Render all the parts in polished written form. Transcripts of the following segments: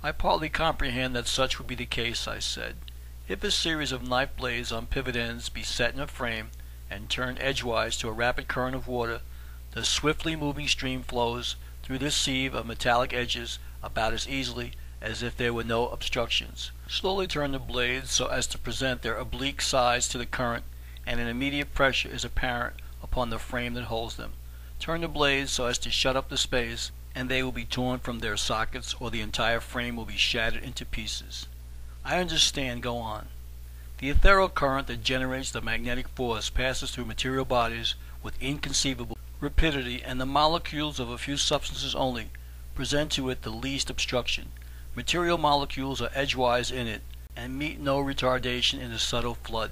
I partly comprehend that such would be the case, I said. If a series of knife blades on pivot ends be set in a frame and turned edgewise to a rapid current of water, the swiftly moving stream flows through this sieve of metallic edges about as easily as if there were no obstructions. Slowly turn the blades so as to present their oblique sides to the current, and an immediate pressure is apparent upon the frame that holds them. Turn the blades so as to shut up the space, and they will be torn from their sockets, or the entire frame will be shattered into pieces. I understand, go on. The ethereal current that generates the magnetic force passes through material bodies with inconceivable rapidity, and the molecules of a few substances only present to it the least obstruction. Material molecules are edgewise in it, and meet no retardation in the subtle flood.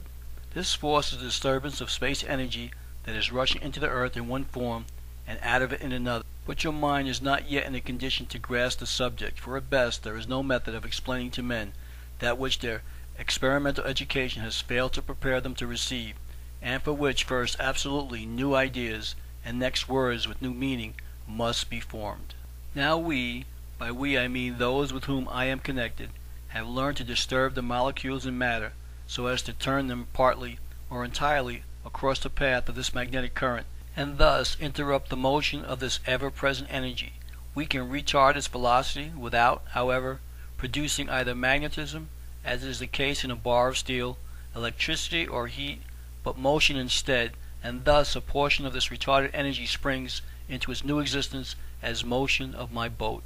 This force is the disturbance of space energy that is rushing into the earth in one form and out of it in another. But your mind is not yet in a condition to grasp the subject, for at best there is no method of explaining to men that which their experimental education has failed to prepare them to receive, and for which first absolutely new ideas, and next words with new meaning, must be formed. Now we, by we I mean those with whom I am connected, have learned to disturb the molecules in matter so as to turn them partly or entirely across the path of this magnetic current, and thus interrupt the motion of this ever-present energy. We can retard its velocity without, however, producing either magnetism, as is the case in a bar of steel, electricity or heat, but motion instead, and thus a portion of this retarded energy springs into its new existence as motion of my boat.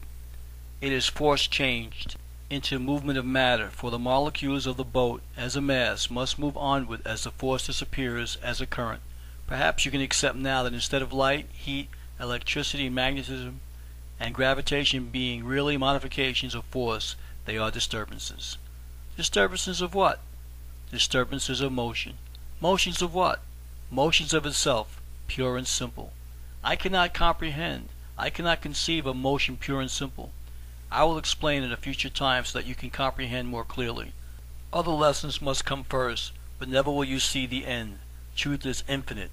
It is force changed into movement of matter, for the molecules of the boat as a mass must move onward as the force disappears as a current. Perhaps you can accept now that instead of light, heat, electricity, magnetism, and gravitation being really modifications of force, they are disturbances. Disturbances of what? Disturbances of motion. Motions of what? Motions of itself, pure and simple. I cannot comprehend, I cannot conceive of motion pure and simple. I will explain at a future time so that you can comprehend more clearly. Other lessons must come first, but never will you see the end. Truth is infinite.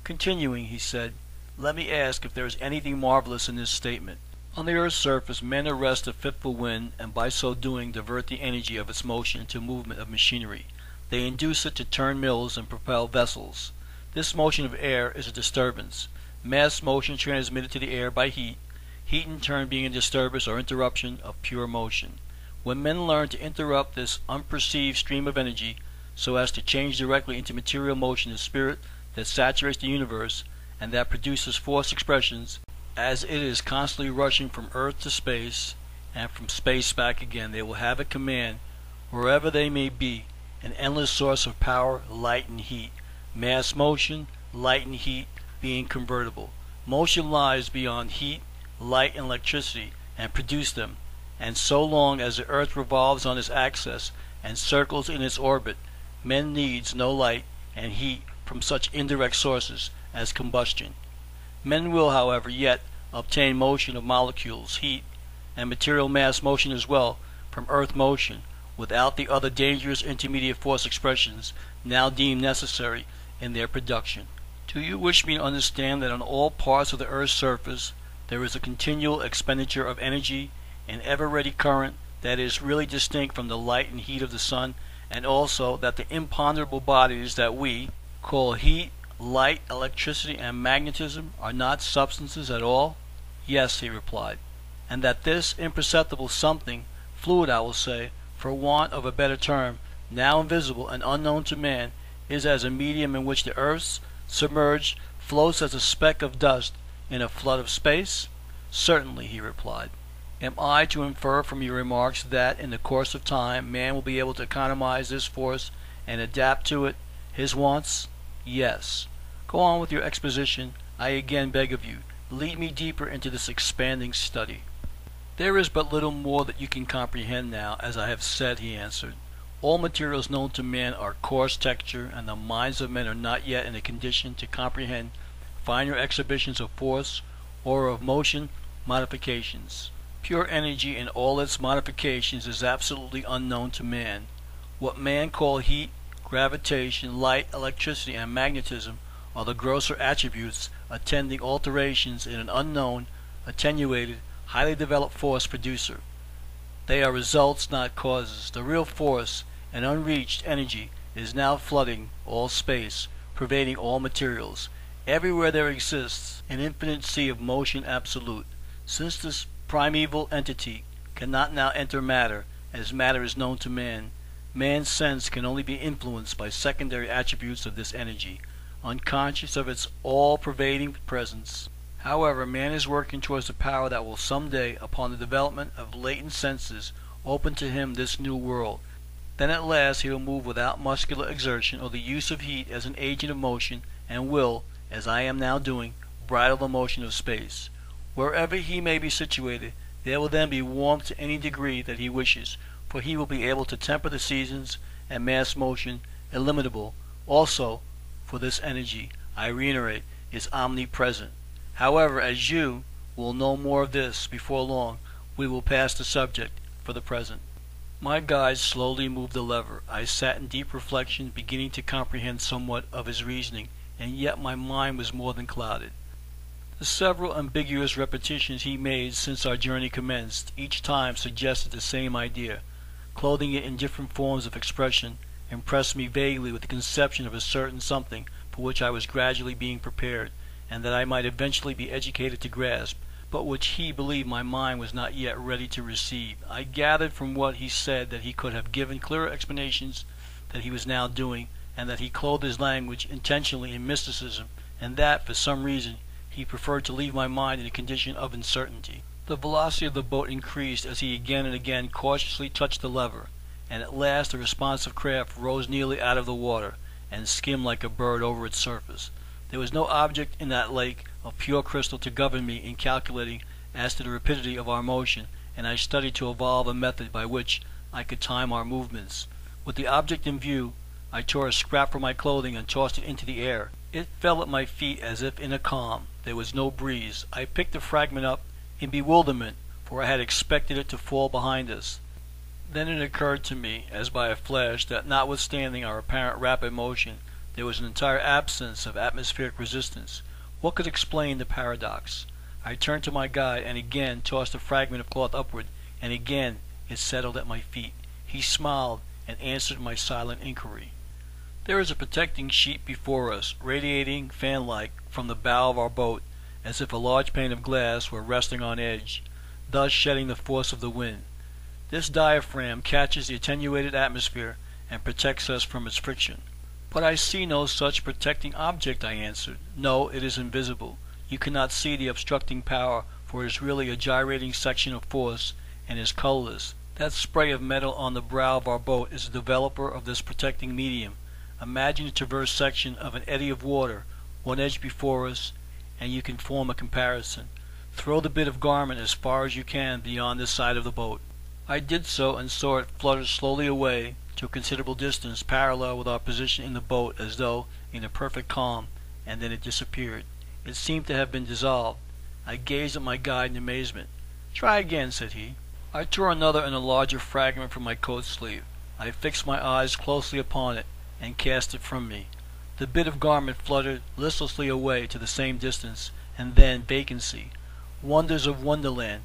Continuing, he said, let me ask if there is anything marvelous in this statement. On the earth's surface, men arrest a fitful wind, and by so doing divert the energy of its motion into movement of machinery. They induce it to turn mills and propel vessels. This motion of air is a disturbance. Mass motion transmitted to the air by heat, heat in turn being a disturbance or interruption of pure motion. When men learn to interrupt this unperceived stream of energy so as to change directly into material motion the spirit that saturates the universe and that produces force expressions, as it is constantly rushing from earth to space and from space back again, they will have at command, wherever they may be, an endless source of power, light and heat. Mass motion, light and heat being convertible. Motion lies beyond heat, light and electricity, and produce them, and so long as the earth revolves on its axis and circles in its orbit, men needs no light and heat from such indirect sources as combustion. Men will, however, yet obtain motion of molecules, heat, and material mass motion as well from earth motion, without the other dangerous intermediate force expressions now deemed necessary in their production. Do you wish me to understand that on all parts of the earth's surface there is a continual expenditure of energy, an ever-ready current that is really distinct from the light and heat of the sun, and also that the imponderable bodies that we call heat, light, electricity, and magnetism are not substances at all? Yes, he replied, and that this imperceptible something, fluid I will say, for want of a better term, now invisible and unknown to man, is as a medium in which the earth, submerged, floats as a speck of dust in a flood of space? Certainly, he replied. Am I to infer from your remarks that in the course of time man will be able to economize this force and adapt to it his wants? Yes. Go on with your exposition. I again beg of you, lead me deeper into this expanding study. There is but little more that you can comprehend now, as I have said, he answered. All materials known to man are coarse texture, and the minds of men are not yet in a condition to comprehend finer exhibitions of force or of motion modifications. Pure energy in all its modifications is absolutely unknown to man. What man call heat, gravitation, light, electricity, and magnetism are the grosser attributes attending alterations in an unknown, attenuated, highly developed force producer. They are results, not causes. The real force, an unreached energy, is now flooding all space, pervading all materials. Everywhere there exists an infinite sea of motion absolute. Since this primeval entity cannot now enter matter, as matter is known to man, man's sense can only be influenced by secondary attributes of this energy, unconscious of its all-pervading presence. However, man is working towards the power that will someday, upon the development of latent senses, open to him this new world. Then at last he will move without muscular exertion or the use of heat as an agent of motion, and will, as I am now doing, bridle the motion of space. Wherever he may be situated, there will then be warmth to any degree that he wishes, for he will be able to temper the seasons and mass motion illimitable. Also, for this energy, I reiterate, is omnipresent. However, as you will know more of this before long, we will pass the subject for the present. My guide slowly moved the lever. I sat in deep reflection, beginning to comprehend somewhat of his reasoning, and yet my mind was more than clouded. The several ambiguous repetitions he made since our journey commenced, each time suggested the same idea, clothing it in different forms of expression, impressed me vaguely with the conception of a certain something for which I was gradually being prepared, and that I might eventually be educated to grasp, but which he believed my mind was not yet ready to receive. I gathered from what he said that he could have given clearer explanations that he was now doing, and that he clothed his language intentionally in mysticism, and that, for some reason, he preferred to leave my mind in a condition of uncertainty. The velocity of the boat increased as he again and again cautiously touched the lever, and at last the responsive craft rose nearly out of the water, and skimmed like a bird over its surface. There was no object in that lake of pure crystal to govern me in calculating as to the rapidity of our motion, and I studied to evolve a method by which I could time our movements. With the object in view, I tore a scrap from my clothing and tossed it into the air. It fell at my feet as if in a calm. There was no breeze. I picked the fragment up in bewilderment, for I had expected it to fall behind us. Then it occurred to me, as by a flash, that notwithstanding our apparent rapid motion, there was an entire absence of atmospheric resistance. What could explain the paradox? I turned to my guide and again tossed a fragment of cloth upward, and again it settled at my feet. He smiled and answered my silent inquiry. There is a protecting sheet before us, radiating fan-like from the bow of our boat, as if a large pane of glass were resting on edge, thus shedding the force of the wind. This diaphragm catches the attenuated atmosphere and protects us from its friction. But I see no such protecting object, I answered. No, it is invisible. You cannot see the obstructing power, for it is really a gyrating section of force, and is colorless. That spray of metal on the brow of our boat is the developer of this protecting medium. Imagine a transverse section of an eddy of water, one edge before us, and you can form a comparison. Throw the bit of garment as far as you can beyond this side of the boat. I did so and saw it flutter slowly away to a considerable distance, parallel with our position in the boat, as though in a perfect calm, and then it disappeared. It seemed to have been dissolved. I gazed at my guide in amazement. "Try again," said he. I tore another and a larger fragment from my coat sleeve. I fixed my eyes closely upon it, and cast it from me. The bit of garment fluttered listlessly away to the same distance, and then vacancy. Wonders of Wonderland,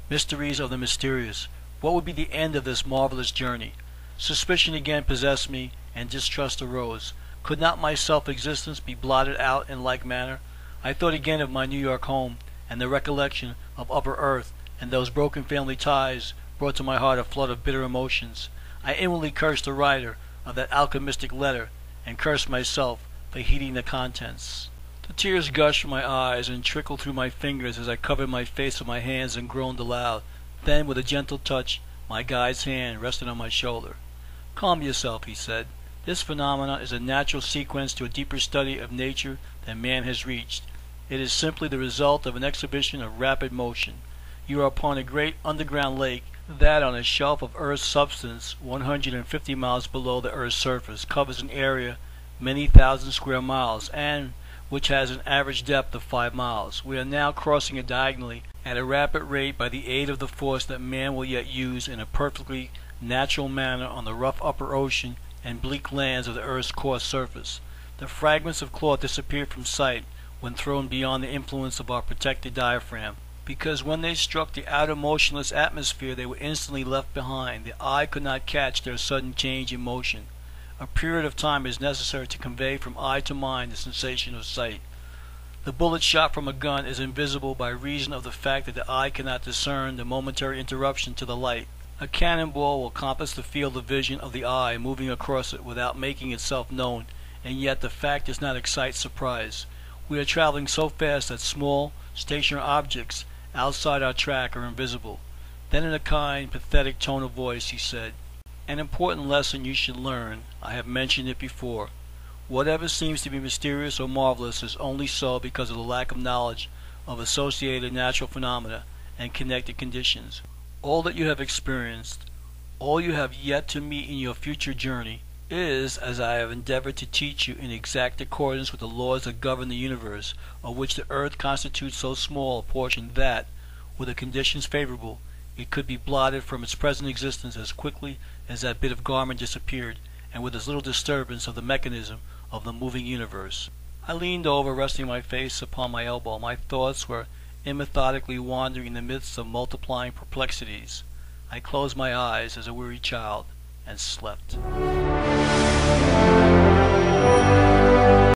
mysteries of the mysterious. What would be the end of this marvelous journey? Suspicion again possessed me, and distrust arose. Could not my self-existence be blotted out in like manner? I thought again of my New York home, and the recollection of upper earth, and those broken family ties brought to my heart a flood of bitter emotions. I inwardly cursed the writer of that alchemistic letter, and cursed myself for heeding the contents. The tears gushed from my eyes and trickled through my fingers as I covered my face with my hands and groaned aloud. Then, with a gentle touch, my guide's hand rested on my shoulder. "Calm yourself," he said. "This phenomenon is a natural sequence to a deeper study of nature than man has reached. It is simply the result of an exhibition of rapid motion. You are upon a great underground lake that, on a shelf of earth's substance 150 miles below the earth's surface, covers an area many thousand square miles, and which has an average depth of 5 miles. We are now crossing it diagonally at a rapid rate by the aid of the force that man will yet use in a perfectly natural manner on the rough upper ocean and bleak lands of the earth's coarse surface. The fragments of cloth disappeared from sight when thrown beyond the influence of our protected diaphragm. because when they struck the outer motionless atmosphere they were instantly left behind. The eye could not catch their sudden change in motion. A period of time is necessary to convey from eye to mind the sensation of sight. The bullet shot from a gun is invisible by reason of the fact that the eye cannot discern the momentary interruption to the light. A cannonball will compass the field of vision of the eye, moving across it without making itself known, and yet the fact does not excite surprise. We are traveling so fast that small, stationary objects outside our track are invisible. Then in a kind, pathetic tone of voice he said, "An important lesson you should learn. I have mentioned it before. Whatever seems to be mysterious or marvelous is only so because of the lack of knowledge of associated natural phenomena and connected conditions. All that you have experienced, all you have yet to meet in your future journey, is, as I have endeavored to teach you, in exact accordance with the laws that govern the universe, of which the earth constitutes so small a portion that, were the conditions favorable, it could be blotted from its present existence as quickly as that bit of garment disappeared, and with as little disturbance of the mechanism of the moving universe." I leaned over, resting my face upon my elbow. My thoughts were immethodically wandering in the midst of multiplying perplexities. I closed my eyes as a weary child and slept.